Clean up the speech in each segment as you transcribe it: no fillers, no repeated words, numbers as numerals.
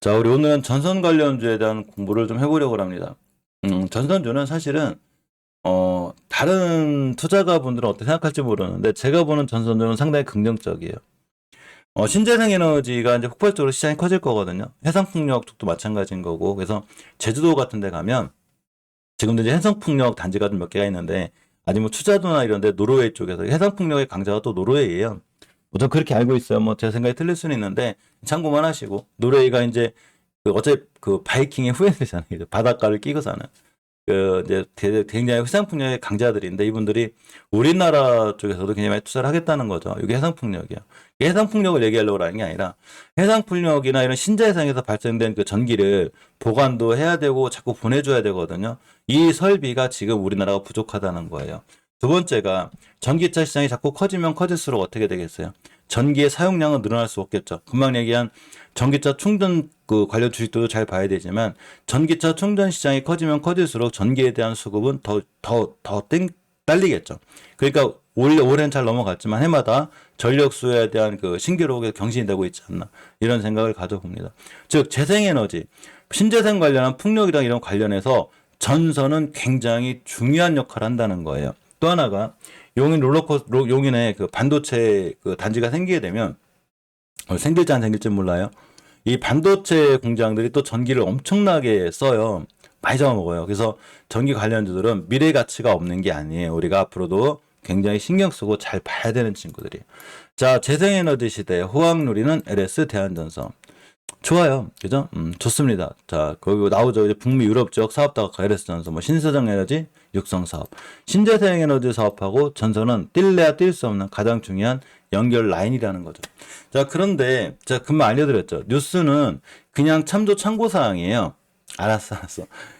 자, 우리 오늘은 전선 관련주에 대한 공부를 좀 해보려고 합니다. 전선주는 사실은, 다른 투자가분들은 어떻게 생각할지 모르는데, 제가 보는 전선주는 상당히 긍정적이에요. 신재생 에너지가 이제 폭발적으로 시장이 커질 거거든요. 해상풍력 쪽도 마찬가지인 거고, 그래서 제주도 같은 데 가면, 지금도 이제 해상풍력 단지가 좀 몇 개가 있는데, 아니 뭐 투자도나 이런 데 노르웨이 쪽에서 해상풍력의 강자가 또 노르웨이예요. 전 그렇게 알고 있어요. 뭐 제 생각이 틀릴 수는 있는데 참고만 하시고 노르웨이가 이제 어차피 그 바이킹의 후예들이잖아요. 바닷가를 끼고 사는 이제 굉장히 해상풍력의 강자들인데 이분들이 우리나라 쪽에서도 굉장히 많이 투자를 하겠다는 거죠. 이게 해상풍력이야. 해상풍력을 얘기하려고 하는 게 아니라 해상풍력이나 이런 신재생에서 발생된 그 전기를 보관도 해야 되고 자꾸 보내줘야 되거든요. 이 설비가 지금 우리나라가 부족하다는 거예요. 두 번째가 전기차 시장이 자꾸 커지면 커질수록 어떻게 되겠어요? 전기의 사용량은 늘어날 수 없겠죠. 금방 얘기한 전기차 충전 그 관련 주식도 잘 봐야 되지만 전기차 충전 시장이 커지면 커질수록 전기에 대한 수급은 더 딸리겠죠. 그러니까 올해는 잘 넘어갔지만 해마다 전력 수요에 대한 그 신기록에 경신이 되고 있지 않나 이런 생각을 가져봅니다. 즉 재생에너지, 신재생 관련한 풍력이랑 이런 관련해서 전선은 굉장히 중요한 역할을 한다는 거예요. 또 하나가 용인의 그 반도체 그 단지가 생기게 되면 생길지 안 생길지 몰라요. 이 반도체 공장들이 또 전기를 엄청나게 써요. 많이 잡아먹어요. 그래서 전기 관련주들은 미래 가치가 없는 게 아니에요. 우리가 앞으로도 굉장히 신경 쓰고 잘 봐야 되는 친구들이에요. 자, 재생에너지 시대 호황누리는 LS 대한전선. 좋아요. 그죠? 좋습니다. 자, 거기 나오죠. 이제 북미 유럽 지역 사업다가 LS전선, 뭐 신세정 에너지 육성 사업. 신재생 에너지 사업하고 전선은 뛸래야 뛸 수 없는 가장 중요한 연결 라인이라는 거죠. 자, 그런데 제가 금방 알려드렸죠. 뉴스는 그냥 참고사항이에요. 알았어.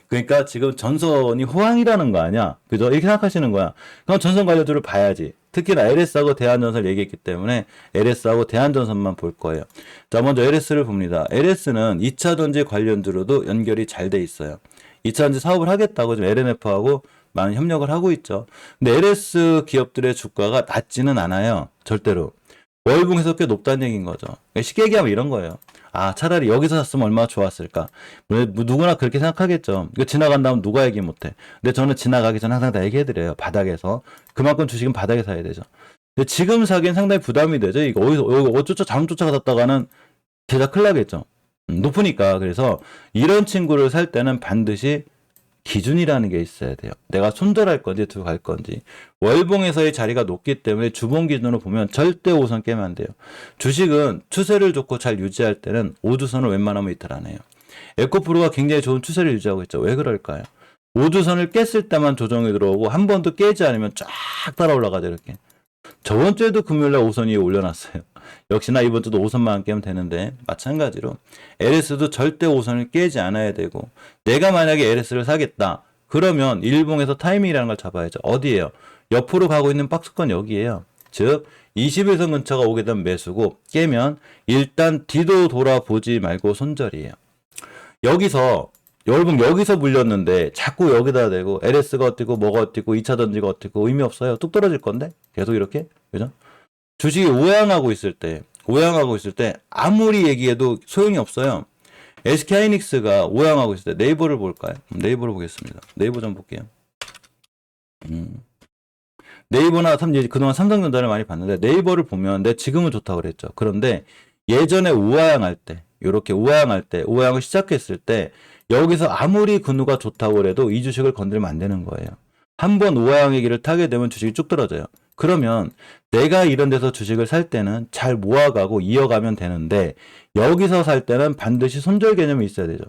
그러니까 지금 전선이 호황이라는 거 아니야. 그죠? 이렇게 생각하시는 거야. 그럼 전선 관련주를 봐야지. 특히나 LS하고 대한전선을 얘기했기 때문에 LS하고 대한전선만 볼 거예요. 자, 먼저 LS를 봅니다. LS는 2차전지 관련주로도 연결이 잘 돼 있어요. 2차전지 사업을 하겠다고 지금 LNF하고 많은 협력을 하고 있죠. 근데 LS 기업들의 주가가 낮지는 않아요. 절대로. 월봉에서 꽤 높다는 얘기인 거죠. 쉽게 얘기하면 이런 거예요. 아, 차라리 여기서 샀으면 얼마나 좋았을까. 누구나 그렇게 생각하겠죠. 이거 지나간다면 누가 얘기 못해. 근데 저는 지나가기 전에 항상 다 얘기해드려요. 바닥에서. 그만큼 주식은 바닥에 사야 되죠. 근데 지금 사기엔 상당히 부담이 되죠. 이거 잘못 쫓아갔다가는 계좌 큰일 나겠죠. 높으니까. 그래서 이런 친구를 살 때는 반드시 기준이라는 게 있어야 돼요. 내가 손절할 건지 두고 갈 건지. 월봉에서의 자리가 높기 때문에 주봉 기준으로 보면 절대 5선 깨면 안 돼요. 주식은 추세를 좋고 잘 유지할 때는 5주선을 웬만하면 이탈 안 해요. 에코프로가 굉장히 좋은 추세를 유지하고 있죠. 왜 그럴까요? 5주선을 깼을 때만 조정이 들어오고 한 번도 깨지 않으면 쫙 따라 올라가죠. 이렇게. 저번 주에도 금요일날 5선 위에 올려놨어요. 역시나 이번 주도 5선만 깨면 되는데 마찬가지로 LS도 절대 5선을 깨지 않아야 되고 내가 만약에 LS를 사겠다. 그러면 일봉에서 타이밍이라는 걸 잡아야죠. 어디예요? 옆으로 가고 있는 박스권 여기에요. 즉 21선 근처가 오게 되면 매수고 깨면 일단 뒤도 돌아보지 말고 손절이에요. 여기서 여러분 여기서 물렸는데 자꾸 여기다 대고 LS가 어떻고 뭐가 어떻고 2차 전지가 어떻고 의미 없어요. 뚝 떨어질 건데 계속 이렇게 그죠? 주식이 우양하고 있을 때 아무리 얘기해도 소용이 없어요. SK하이닉스가 우양하고 있을 때 네이버를 볼까요? 네이버를 보겠습니다. 네이버 좀 볼게요. 네이버나 그동안 삼성전자를 많이 봤는데 네이버를 보면 지금은 좋다고 그랬죠. 그런데 예전에 우양할 때 이렇게 우양을 시작했을 때 여기서 아무리 근우가 좋다고 그래도 이 주식을 건들면 안 되는 거예요. 한번 우양의 길을 타게 되면 주식이 쭉 떨어져요. 그러면 내가 이런 데서 주식을 살 때는 잘 모아가고 이어가면 되는데 여기서 살 때는 반드시 손절 개념이 있어야 되죠.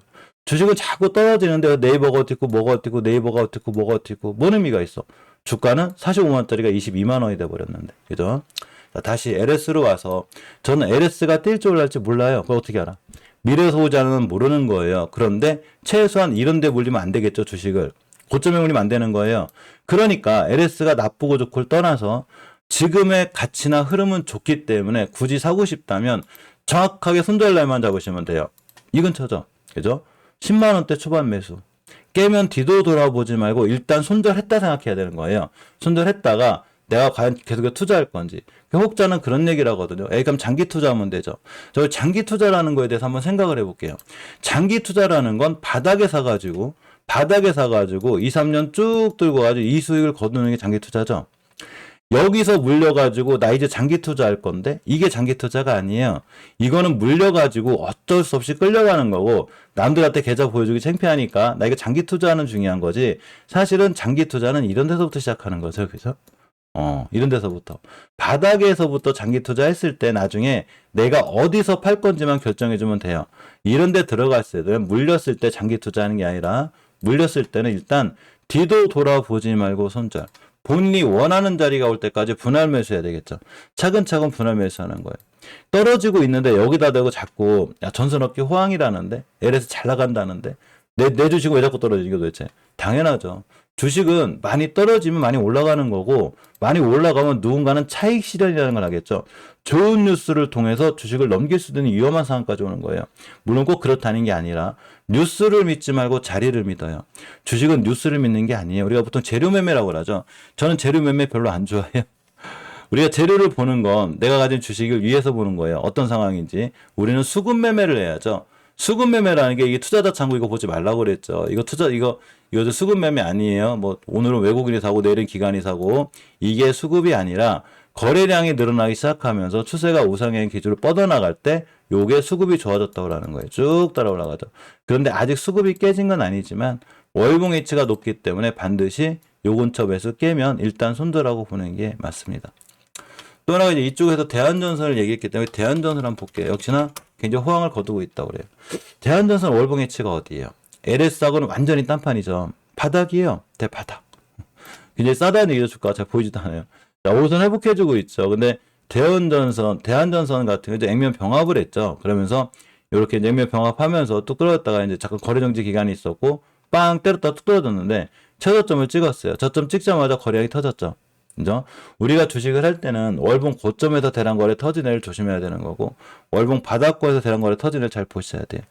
주식은 자꾸 떨어지는데 네이버가 어떻고 뭐가 어떻고 네이버가 어떻고 뭐가 어떻고 뭔 의미가 있어. 주가는 45만원짜리가 22만원이 돼버렸는데 그죠? 자, 다시 LS로 와서 저는 LS가 뛸지 올랄지 몰라요. 그걸 어떻게 알아? 미래 소유자는 모르는 거예요. 그런데 최소한 이런 데 물리면 안 되겠죠. 주식을. 고점에 물리면 안 되는 거예요. 그러니까 LS가 나쁘고 좋고를 떠나서 지금의 가치나 흐름은 좋기 때문에 굳이 사고 싶다면 정확하게 손절날만 잡으시면 돼요. 이 근처죠. 그죠? 10만원대 초반 매수. 깨면 뒤도 돌아보지 말고 일단 손절했다 생각해야 되는 거예요. 손절했다가 내가 과연 계속 투자할 건지. 혹자는 그런 얘기를 하거든요. 그럼 장기 투자하면 되죠. 저 장기 투자라는 거에 대해서 한번 생각을 해볼게요. 장기 투자라는 건 바닥에 사가지고 2, 3년 쭉 들고 가지고 이 수익을 거두는 게 장기 투자죠. 여기서 물려가지고 나 이제 장기 투자할 건데 이게 장기 투자가 아니에요. 이거는 물려가지고 어쩔 수 없이 끌려가는 거고 남들한테 계좌 보여주기 창피하니까 나 이거 장기 투자하는 중요한 거지. 사실은 장기 투자는 이런 데서부터 시작하는 거죠. 그죠? 이런 데서부터. 바닥에서부터 장기 투자했을 때 나중에 내가 어디서 팔 건지만 결정해주면 돼요. 이런 데 들어갔을 때, 물렸을 때 장기 투자하는 게 아니라 물렸을 때는 일단 뒤도 돌아보지 말고 손절. 본인이 원하는 자리가 올 때까지 분할 매수해야 되겠죠. 차근차근 분할 매수하는 거예요. 떨어지고 있는데 여기다 대고 자꾸 야 전선업계 호황이라는데 LS 잘 나간다는데 내 주식은 왜 자꾸 떨어지는 게 도대체? 당연하죠. 주식은 많이 떨어지면 많이 올라가는 거고 많이 올라가면 누군가는 차익 실현이라는 걸 하겠죠. 좋은 뉴스를 통해서 주식을 넘길 수 있는 위험한 상황까지 오는 거예요. 물론 꼭 그렇다는 게 아니라 뉴스를 믿지 말고 자리를 믿어요. 주식은 뉴스를 믿는 게 아니에요. 우리가 보통 재료 매매라고 하죠. 저는 재료 매매 별로 안 좋아해요. 우리가 재료를 보는 건 내가 가진 주식을 위해서 보는 거예요. 어떤 상황인지. 우리는 수급 매매를 해야죠. 수급 매매라는 게 이게 투자자 창구 이거 보지 말라고 그랬죠. 이거 수급 매매 아니에요. 뭐 오늘은 외국인이 사고 내일은 기관이 사고 이게 수급이 아니라 거래량이 늘어나기 시작하면서 추세가 우상향 기준으로 뻗어나갈 때 요게 수급이 좋아졌다고 하는 거예요. 쭉 따라 올라가죠. 그런데 아직 수급이 깨진 건 아니지만 월봉 H가 높기 때문에 반드시 요 근처 매수 깨면 일단 손절하고 보는 게 맞습니다. 또 하나가 이제 이쪽에서 대한전선을 얘기했기 때문에 대한전선을 한번 볼게요. 역시나 굉장히 호황을 거두고 있다고 그래요. 대한전선 월봉 H가 어디예요? LS하고는 완전히 딴판이죠. 바닥이에요. 대바닥. 굉장히 싸다는 얘기도 줄까? 잘 보이지도 않아요. 자, 오선 회복해주고 있죠. 근데 대한전선 같은 경우 이제 액면 병합을 했죠. 그러면서 이렇게 액면 병합하면서 뚝 떨어졌다가 이제 잠깐 거래 정지 기간이 있었고 빵 때렸다 뚝 떨어졌는데 최저점을 찍었어요. 저점 찍자마자 거래량이 터졌죠. 그죠? 우리가 주식을 할 때는 월봉 고점에서 대량 거래 터진 애를 조심해야 되는 거고 월봉 바닥권에서 대량 거래 터진 애를 잘 보셔야 돼요.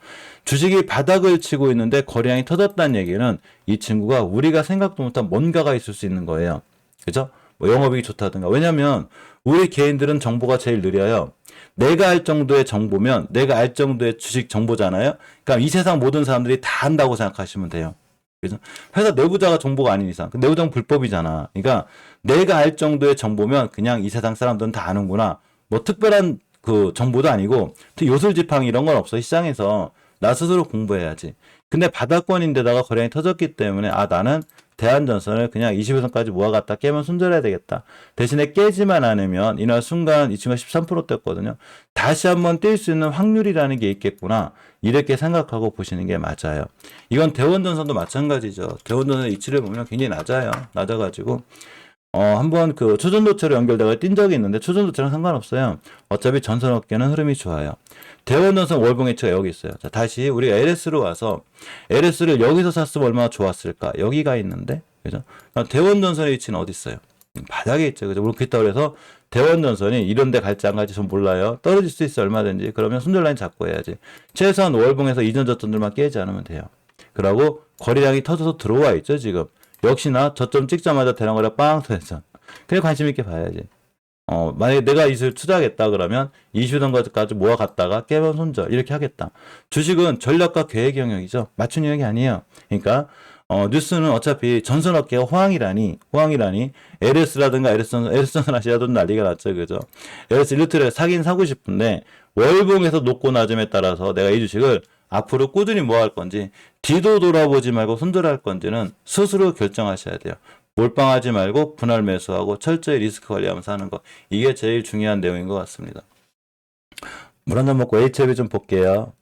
주식이 바닥을 치고 있는데 거래량이 터졌다는 얘기는 이 친구가 우리가 생각도 못한 뭔가가 있을 수 있는 거예요. 그죠? 뭐 영업이익이 좋다든가. 왜냐면 우리 개인들은 정보가 제일 느려요. 내가 알 정도의 정보면 내가 알 정도의 주식 정보잖아요. 그러니까 이 세상 모든 사람들이 다 안다고 생각하시면 돼요. 그래서 회사 내부자가 정보가 아닌 이상 내부자는 불법이잖아. 그러니까 내가 알 정도의 정보면 그냥 이 세상 사람들은 다 아는구나. 뭐 특별한 그 정보도 아니고 요술지팡이 이런 건 없어. 시장에서 나 스스로 공부해야지. 근데 바닥권인데다가 거래량이 터졌기 때문에 나는 대한전선을 그냥 20일선까지 모아갔다 깨면 손절해야 되겠다. 대신에 깨지만 않으면 이날 순간 이 친구가 13% 떴거든요. 다시 한번 뛸 수 있는 확률이라는 게 있겠구나. 이렇게 생각하고 보시는 게 맞아요. 이건 대원전선도 마찬가지죠. 대원전선 이치를 보면 굉장히 낮아가지고 한번 그 초전도체로 연결되어 뛴 적이 있는데 초전도체랑 상관없어요. 어차피 전선업계는 흐름이 좋아요. 대원전선 월봉 H가 여기 있어요. 자, 다시 우리가 LS로 와서 LS를 여기서 샀으면 얼마나 좋았을까? 여기가 있는데, 그죠? 대원전선의 위치는 어디 있어요? 바닥에 있죠. 그죠? 그렇다고 해서 대원전선이 이런 데 갈지 안 갈지 전 몰라요. 떨어질 수 있어 얼마든지. 그러면 손절 라인 잡고 해야지. 최소한 월봉에서 이전 저점들만 깨지 않으면 돼요. 그러고 거래량이 터져서 들어와 있죠, 지금. 역시나 저점 찍자마자 대량 거래 빵 터졌죠. 그래 관심 있게 봐야지. 만약에 내가 이슬 투자하겠다 그러면 20던 것까지 모아갔다가 깨면 손절 이렇게 하겠다. 주식은 전략과 계획 영역이죠. 맞춘 영역이 아니에요. 그러니까 뉴스는 어차피 전선업계가 호황이라니 LS라든가 LS전선 아시아도 난리가 났죠. 그죠? LS 일루트를 사긴 사고 싶은데 월봉에서 높고 낮음에 따라서 내가 이 주식을 앞으로 꾸준히 뭐 할 건지 뒤도 돌아보지 말고 손절할 건지는 스스로 결정하셔야 돼요. 몰빵하지 말고 분할 매수하고 철저히 리스크 관리하면서 하는 거. 이게 제일 중요한 내용인 것 같습니다. 물 한 잔 먹고 HLB 좀 볼게요.